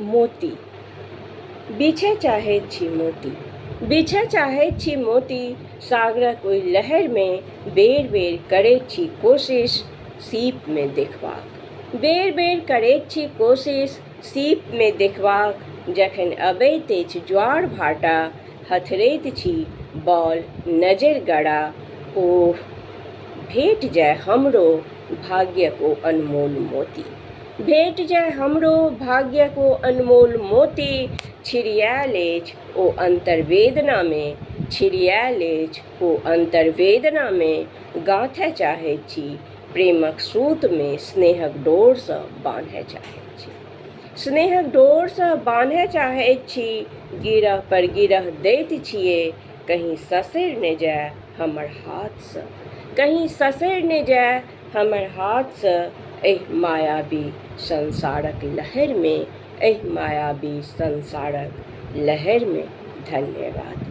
मोती बिछे चाहे छी मोती, बिछे चाहे छी मोती, सागरक ओहि लहर में बेर बेर करे छी कोशिश सीप में देखबाक, बेर बेर करे छी कोशिश सीप में देखबाक, जखन अबैत अछि ज्वार भाटा हथरैत छी बॉल नजर गड़ा, ओह भेट जाय हमरो भाग्यक ओ अनमोल मोती, भेट जाय हमरो भाग्यक ओ अनमोल मोती, छिड़ियायल अछि ओ अंतर्वेदना में, छिड़ियायल अछि ओ अंतर्वेदना में, गाँथय चाहैत छी प्रेमक सूत में, स्नेहक डोर सँ बान्हय चाहैत छी, स्नेहक डोर सँ बान्हय चाहैत छी, गिरह पर गिरह दैत छियै, कहीं ससरि ने जाय हमर हाथ सँ, कहीं ससरि ने जाय हमर हाथ सँ, एहि मायावी संसारक लहर में, एहि मायावी संसारक लहर में। धन्यवाद।